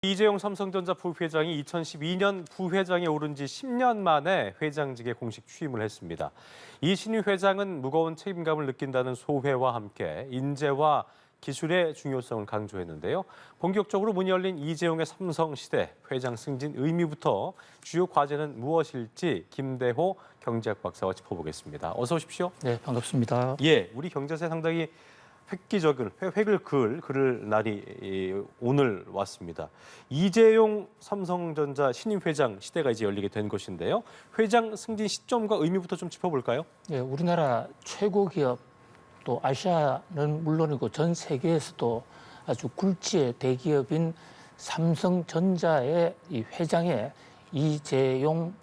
이재용 삼성전자 부회장이 2012년 부회장에 오른 지 10년 만에 회장직에 공식 취임을 했습니다. 이 신임 회장은 무거운 책임감을 느낀다는 소회와 함께 인재와 기술의 중요성을 강조했는데요. 본격적으로 문이 열린 이재용의 삼성 시대 회장 승진 의미부터 주요 과제는 무엇일지 김대호 경제학 박사와 짚어보겠습니다. 어서 오십시오. 네, 반갑습니다. 예, 우리 경제사에 상당히 획을 그을 날이 오늘 왔습니다. 이재용 삼성전자 신임 회장 시대가 이제 열리게 된 것인데요. 회장 승진 시점과 의미부터 좀 짚어볼까요? 네, 우리나라 최고 기업 또 아시아는 물론이고 전 세계에서도 아주 굴지의 대기업인 삼성전자의 이 회장에 이재용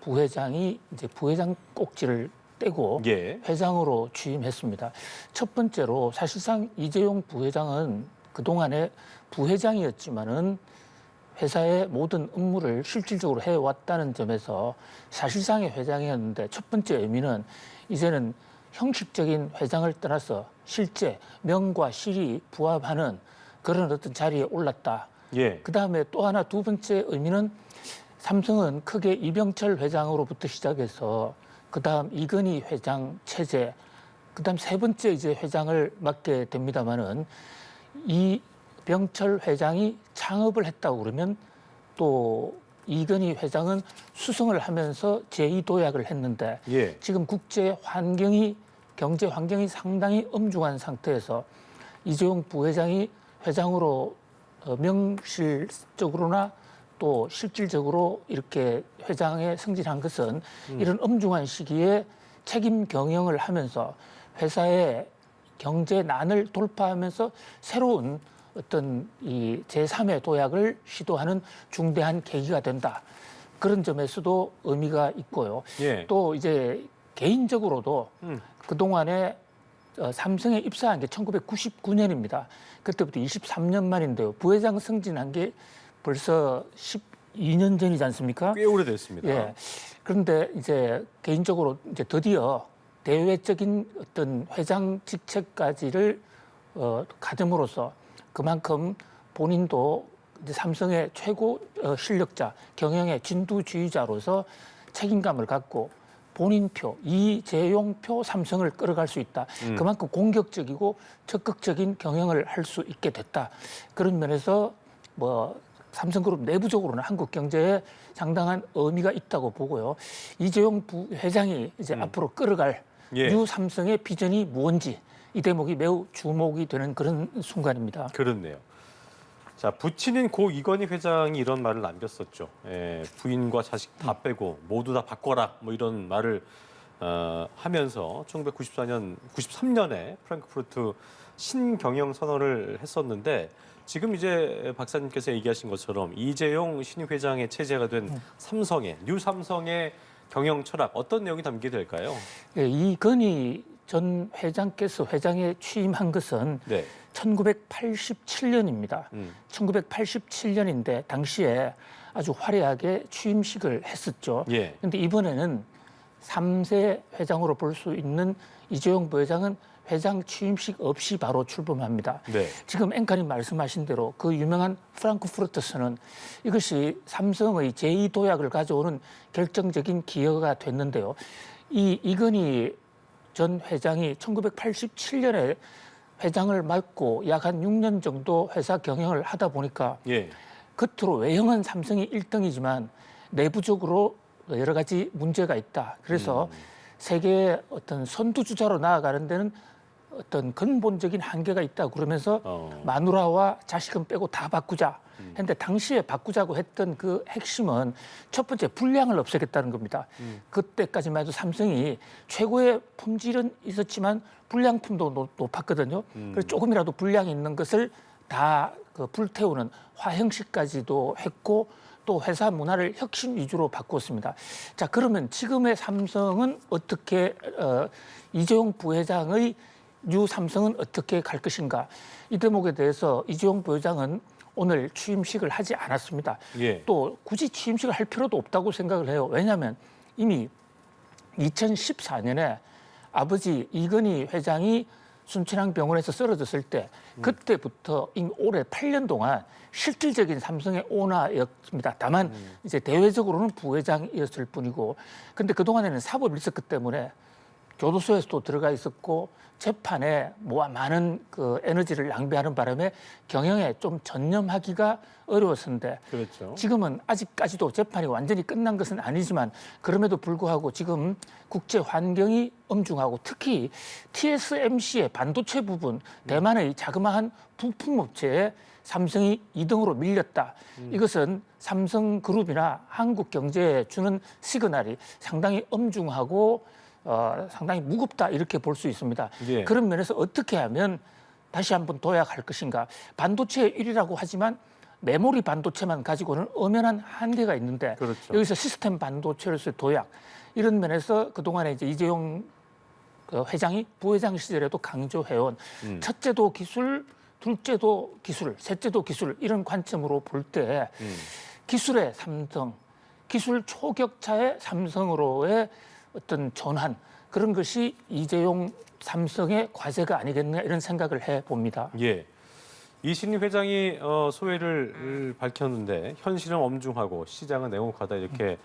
부회장이 이제 부회장 꼭지를 떼고 예. 회장으로 취임했습니다. 첫 번째로 사실상 이재용 부회장은 그동안에 부회장이었지만은 회사의 모든 업무를 실질적으로 해왔다는 점에서 사실상의 회장이었는데 첫 번째 의미는 이제는 형식적인 회장을 떠나서 실제 명과 실이 부합하는 그런 어떤 자리에 올랐다. 예. 그다음에 또 하나 두 번째 의미는 삼성은 크게 이병철 회장으로부터 시작해서 그다음 이건희 회장 체제, 그다음 세 번째 이제 회장을 맡게 됩니다만은 이병철 회장이 창업을 했다고 그러면 또 이건희 회장은 수성을 하면서 제2도약을 했는데 예. 지금 경제 환경이 상당히 엄중한 상태에서 이재용 부회장이 회장으로 명실적으로나 또 실질적으로 이렇게 회장에 승진한 것은 이런 엄중한 시기에 책임 경영을 하면서 회사의 경제 난을 돌파하면서 새로운 어떤 이 제3의 도약을 시도하는 중대한 계기가 된다. 그런 점에서도 의미가 있고요. 예. 또 이제 개인적으로도 그동안에 삼성에 입사한 게 1999년입니다. 그때부터 23년 만인데요. 부회장 승진한 게 벌써 12년 전이지 않습니까? 꽤 오래됐습니다. 예. 그런데 이제 개인적으로 이제 드디어 대외적인 어떤 회장 직책까지를 가짐으로써 그만큼 본인도 이제 삼성의 최고 실력자, 경영의 진두지휘자로서 책임감을 갖고 본인표, 이재용표 삼성을 끌어갈 수 있다. 그만큼 공격적이고 적극적인 경영을 할 수 있게 됐다. 그런 면에서 삼성그룹 내부적으로는 한국 경제에 상당한 의미가 있다고 보고요. 이재용 부회장이 이제 앞으로 끌어갈 뉴 삼성의 비전이 무언지 이 대목이 매우 주목이 되는 그런 순간입니다. 그렇네요. 자, 부친인 고 이건희 회장이 이런 말을 남겼었죠. 부인과 자식 다 빼고 모두 다 바꿔라 뭐 이런 말을 하면서 1993년에 프랑크푸르트 신경영 선언을 했었는데 지금 이제 박사님께서 얘기하신 것처럼 이재용 신임 회장의 체제가 된 삼성의 뉴 삼성의 경영 철학 어떤 내용이 담기게 될까요? 네, 이건희 전 회장께서 회장에 취임한 것은 네. 1987년입니다. 1987년인데 당시에 아주 화려하게 취임식을 했었죠. 예. 그런데 이번에는 3세 회장으로 볼 수 있는 이재용 부회장은 회장 취임식 없이 바로 출범합니다. 네. 지금 앵커님 말씀하신 대로 그 유명한 프랑크푸르트선언 이것이 삼성의 제2도약을 가져오는 결정적인 기여가 됐는데요. 이건희 전 회장이 1987년에 회장을 맡고 약 한 6년 정도 회사 경영을 하다 보니까 예. 겉으로 외형은 삼성이 1등이지만 내부적으로 여러 가지 문제가 있다. 그래서 세계의 어떤 선두주자로 나아가는 데는 어떤 근본적인 한계가 있다. 그러면서 마누라와 자식은 빼고 다 바꾸자. 했는데 당시에 바꾸자고 했던 그 핵심은 첫 번째 불량을 없애겠다는 겁니다. 그때까지만 해도 삼성이 최고의 품질은 있었지만 불량품도 높았거든요. 그래서 조금이라도 불량이 있는 것을 다 불태우는 화형식까지도 했고 또 회사 문화를 혁신 위주로 바꿨습니다. 자, 그러면 지금의 삼성은 어떻게 이재용 부회장의 뉴 삼성은 어떻게 갈 것인가? 이 대목에 대해서 이재용 부회장은 오늘 취임식을 하지 않았습니다. 예. 또 굳이 취임식을 할 필요도 없다고 생각을 해요. 왜냐하면 이미 2014년에 아버지 이건희 회장이 순천향 병원에서 쓰러졌을 때 그때부터 이미 올해 8년 동안 실질적인 삼성의 오너였습니다. 다만 이제 대외적으로는 부회장이었을 뿐이고, 근데 그동안에는 사법 리스크 때문에 교도소에서도 들어가 있었고 재판에 많은 그 에너지를 낭비하는 바람에 경영에 좀 전념하기가 어려웠는데, 그렇죠. 지금은 아직까지도 재판이 완전히 끝난 것은 아니지만 그럼에도 불구하고 지금 국제 환경이 엄중하고 특히 TSMC의 반도체 부분 대만의 자그마한 부품 업체에 삼성이 2등으로 밀렸다. 이것은 삼성그룹이나 한국 경제에 주는 시그널이 상당히 엄중하고 상당히 무겁다 이렇게 볼 수 있습니다. 예. 그런 면에서 어떻게 하면 다시 한번 도약할 것인가. 반도체 1위라고 하지만 메모리 반도체만 가지고는 엄연한 한계가 있는데, 그렇죠. 여기서 시스템 반도체로서의 도약, 이런 면에서 그동안에 이제 이재용 회장이 부회장 시절에도 강조해온 첫째도 기술, 둘째도 기술, 셋째도 기술, 이런 관점으로 볼 때 기술의 삼성, 기술 초격차의 삼성으로의 어떤 전환, 그런 것이 이재용 삼성의 과제가 아니겠느냐 이런 생각을 해봅니다. 예. 이신희 회장이 소회를 밝혔는데 현실은 엄중하고 시장은 냉혹하다 이렇게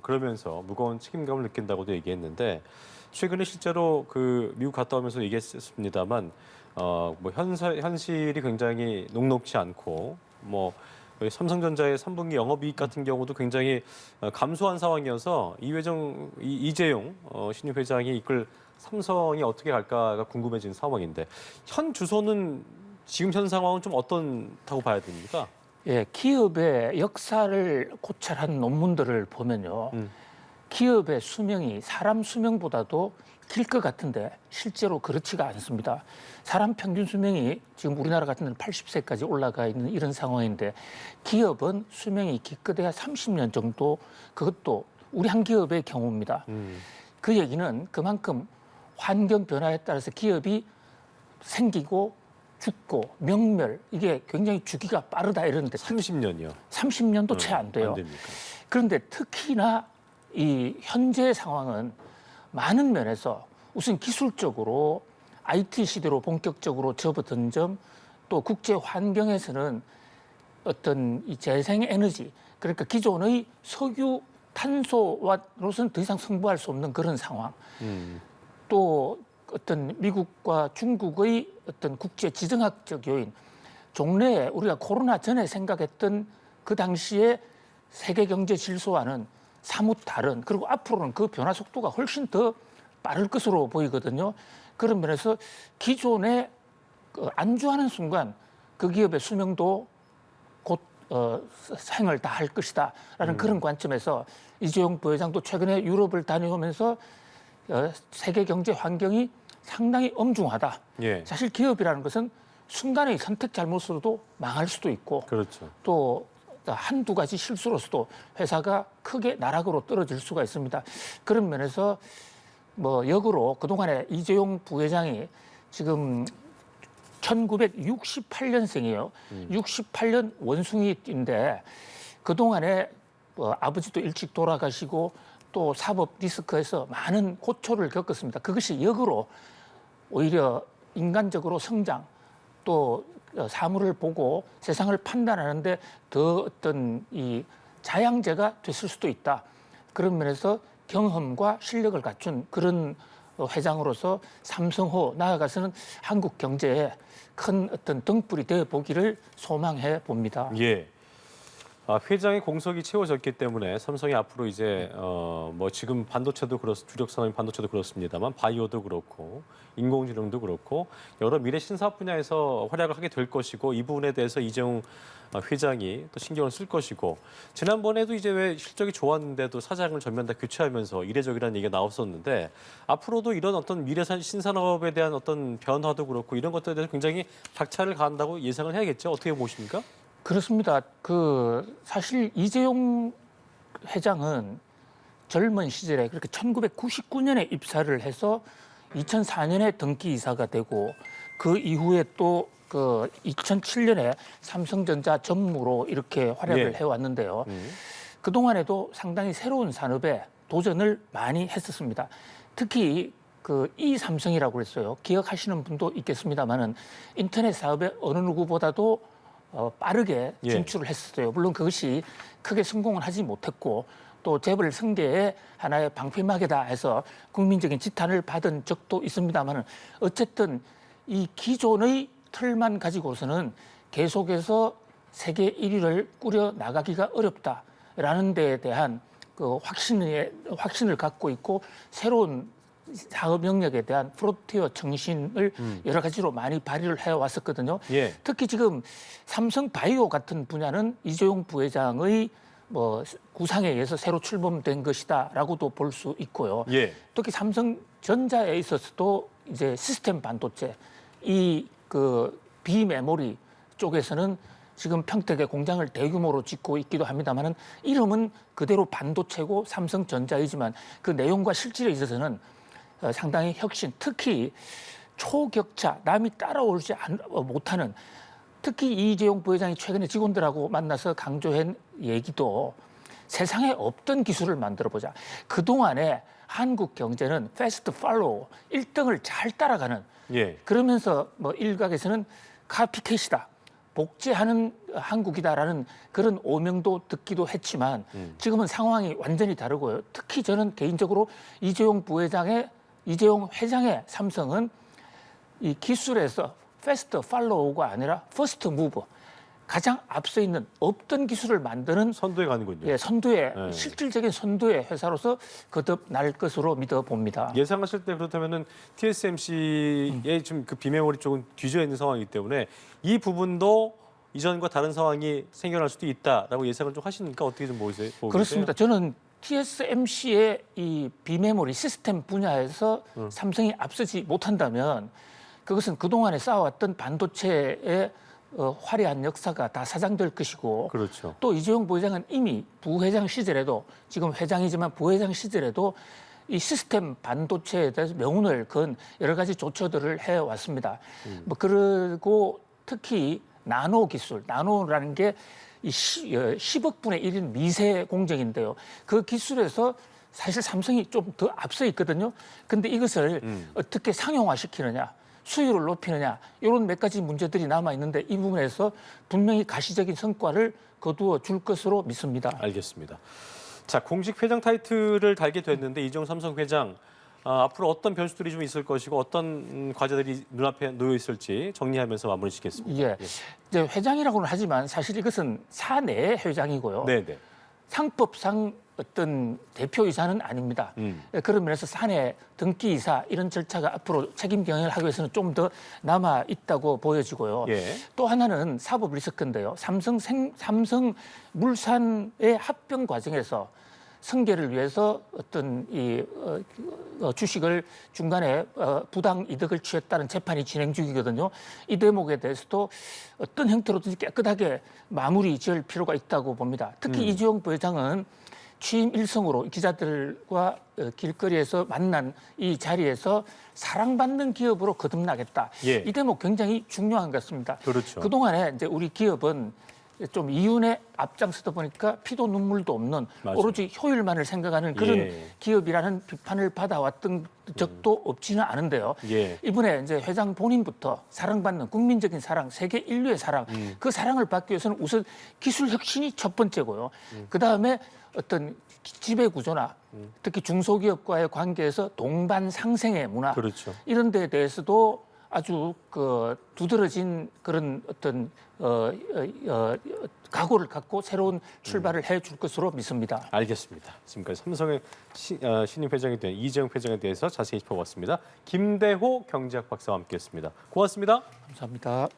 그러면서 무거운 책임감을 느낀다고도 얘기했는데, 최근에 실제로 그 미국 갔다 오면서 얘기했습니다만 현실이 굉장히 녹록지 않고 삼성전자의 3분기 영업이익 같은 경우도 굉장히 감소한 상황이어서 이재용 신입 회장이 이끌 삼성이 어떻게 갈까가 궁금해지는 상황인데, 현 주소는 지금 현 상황은 좀 어떻다고 봐야 됩니까? 예, 기업의 역사를 고찰한 논문들을 보면요. 기업의 수명이 사람 수명보다도 길 것 같은데 실제로 그렇지가 않습니다. 사람 평균 수명이 지금 우리나라 같은 데는 80세까지 올라가 있는 이런 상황인데, 기업은 수명이 기껏해야 30년 정도, 그것도 우리 한 기업의 경우입니다. 그 얘기는 그만큼 환경 변화에 따라서 기업이 생기고 죽고 명멸, 이게 굉장히 주기가 빠르다 이러는데 30년이요. 30년도 채 안 돼요. 안 됩니까? 그런데 특히나 이 현재 상황은 많은 면에서 우선 기술적으로 IT 시대로 본격적으로 접어든 점, 또 국제 환경에서는 어떤 이 재생 에너지, 그러니까 기존의 석유, 탄소와로서는 더 이상 승부할 수 없는 그런 상황. 또 어떤 미국과 중국의 어떤 국제 지정학적 요인, 종래에 우리가 코로나 전에 생각했던 그 당시에 세계 경제 질서와는 사뭇 다른, 그리고 앞으로는 그 변화 속도가 훨씬 더 빠를 것으로 보이거든요. 그런 면에서 기존에 안주하는 순간 그 기업의 수명도 곧 생을 다할 것이다라는 그런 관점에서 이재용 부회장도 최근에 유럽을 다녀오면서 세계 경제 환경이 상당히 엄중하다. 예. 사실 기업이라는 것은 순간의 선택 잘못으로도 망할 수도 있고, 그렇죠. 또 한두 가지 실수로서도 회사가 크게 나락으로 떨어질 수가 있습니다. 그런 면에서 역으로 그동안에 이재용 부회장이 지금 1968년생이에요. 68년 원숭이인데 그동안에 아버지도 일찍 돌아가시고 또 사법 리스크에서 많은 고초를 겪었습니다. 그것이 역으로 오히려 인간적으로 성장, 또 사물을 보고 세상을 판단하는데 더 어떤 이 자양제가 됐을 수도 있다. 그런 면에서 경험과 실력을 갖춘 그런 회장으로서 삼성호 나아가서는 한국 경제에 큰 어떤 등불이 되어 보기를 소망해 봅니다. 예. 회장의 공석이 채워졌기 때문에 삼성이 앞으로 이제 지금 반도체도 주력 산업인 반도체도 그렇습니다만 바이오도 그렇고 인공지능도 그렇고 여러 미래 신사업 분야에서 활약을 하게 될 것이고, 이 부분에 대해서 이재용 회장이 또 신경을 쓸 것이고, 지난번에도 이제 왜 실적이 좋았는데도 사장을 전면 다 교체하면서 이례적이라는 얘기가 나왔었는데, 앞으로도 이런 어떤 미래 신산업에 대한 어떤 변화도 그렇고 이런 것들에 대해서 굉장히 박차를 가한다고 예상을 해야겠죠. 어떻게 보십니까? 그렇습니다. 사실 이재용 회장은 젊은 시절에 그렇게 1999년에 입사를 해서 2004년에 등기 이사가 되고, 그 이후에 또 2007년에 삼성전자 전무로 이렇게 활약을 예. 해왔는데요. 그동안에도 상당히 새로운 산업에 도전을 많이 했었습니다. 특히 그 이 삼성이라고 그랬어요. 기억하시는 분도 있겠습니다만은 인터넷 사업에 어느 누구보다도 빠르게 예. 진출을 했었어요. 물론 그것이 크게 성공을 하지 못했고 또 재벌 승계의 하나의 방패막이다 해서 국민적인 지탄을 받은 적도 있습니다만은 어쨌든 이 기존의 틀만 가지고서는 계속해서 세계 1위를 꾸려 나가기가 어렵다라는 데에 대한 그 확신을 갖고 있고 새로운 사업 영역에 대한 프론티어 정신을 여러 가지로 많이 발휘를 해왔었거든요. 예. 특히 지금 삼성 바이오 같은 분야는 이재용 부회장의 뭐 구상에 의해서 새로 출범된 것이다라고도 볼 수 있고요. 예. 특히 삼성전자에 있어서도 이제 시스템 반도체 이 그 비메모리 쪽에서는 지금 평택에 공장을 대규모로 짓고 있기도 합니다만은 이름은 그대로 반도체고 삼성전자이지만 그 내용과 실질에 있어서는 상당히 혁신, 특히 초격차, 남이 따라오지 못하는 특히 이재용 부회장이 최근에 직원들하고 만나서 강조한 얘기도 세상에 없던 기술을 만들어보자. 그동안에 한국 경제는 패스트 팔로우, 1등을 잘 따라가는 예. 그러면서 뭐 일각에서는 카피캣이다. 복제하는 한국이다라는 그런 오명도 듣기도 했지만 지금은 상황이 완전히 다르고요. 특히 저는 개인적으로 이재용 회장의 삼성은 이 기술에서 패스트 팔로우가 아니라 퍼스트 무브 가장 앞서 있는 없던 기술을 만드는 선두에 가는군요. 예, 선두의 네. 실질적인 선두의 회사로서 거듭날 것으로 믿어 봅니다. 예상하실 때 그렇다면은 TSMC의 좀 그 비메모리 쪽은 뒤져 있는 상황이기 때문에 이 부분도 이전과 다른 상황이 생겨날 수도 있다라고 예상을 좀 하시니까 어떻게 좀 보세요? 그렇습니다. 저는 TSMC의 이 비메모리 시스템 분야에서 삼성이 앞서지 못한다면 그것은 그동안에 쌓아왔던 반도체의 화려한 역사가 다 사장될 것이고 그렇죠. 또 이재용 부회장은 이미 부회장 시절에도 지금 회장이지만 부회장 시절에도 이 시스템 반도체에 대해서 명운을 건 여러 가지 조처들을 해왔습니다. 뭐 그리고 특히 나노 기술, 나노라는 게 이 10억 분의 1인 미세 공정인데요. 그 기술에서 사실 삼성이 좀 더 앞서 있거든요. 근데 이것을 어떻게 상용화시키느냐, 수율을 높이느냐 이런 몇 가지 문제들이 남아 있는데 이 부분에서 분명히 가시적인 성과를 거두어 줄 것으로 믿습니다. 알겠습니다. 자, 공식 회장 타이틀을 달게 됐는데 이재용 삼성 회장 앞으로 어떤 변수들이 좀 있을 것이고 어떤 과제들이 눈앞에 놓여 있을지 정리하면서 마무리 짓겠습니다. 예, 이제 회장이라고는 하지만 사실 이것은 사내 회장이고요. 네, 네. 상법상 어떤 대표이사는 아닙니다. 그런 면에서 사내 등기이사 이런 절차가 앞으로 책임 경영을 하기 위해서는 좀 더 남아 있다고 보여지고요. 예. 또 하나는 사법 리스크인데요. 삼성 물산의 합병 과정에서 승계를 위해서 어떤 이 주식을 중간에 부당 이득을 취했다는 재판이 진행 중이거든요. 이 대목에 대해서도 어떤 형태로든지 깨끗하게 마무리 지을 필요가 있다고 봅니다. 특히 이재용 부회장은 취임 일성으로 기자들과 길거리에서 만난 이 자리에서 사랑받는 기업으로 거듭나겠다. 예. 이 대목 굉장히 중요한 것 같습니다. 그렇죠. 그동안에 이제 우리 기업은 좀 이윤에 앞장서다 보니까 피도 눈물도 없는 맞아요. 오로지 효율만을 생각하는 그런 예. 기업이라는 비판을 받아왔던 적도 없지는 않은데요. 예. 이번에 이제 회장 본인부터 사랑받는 국민적인 사랑, 세계 인류의 사랑, 그 사랑을 받기 위해서는 우선 기술 혁신이 첫 번째고요. 그 다음에 어떤 지배 구조나 특히 중소기업과의 관계에서 동반 상생의 문화 그렇죠. 이런 데에 대해서도 아주 그 두드러진 그런 어떤 각오를 갖고 새로운 출발을 해줄 것으로 믿습니다. 알겠습니다. 지금까지 삼성의 신임 회장이 된 이재용 회장에 대해서 자세히 짚어봤습니다. 김대호 경제학 박사와 함께했습니다. 고맙습니다. 감사합니다.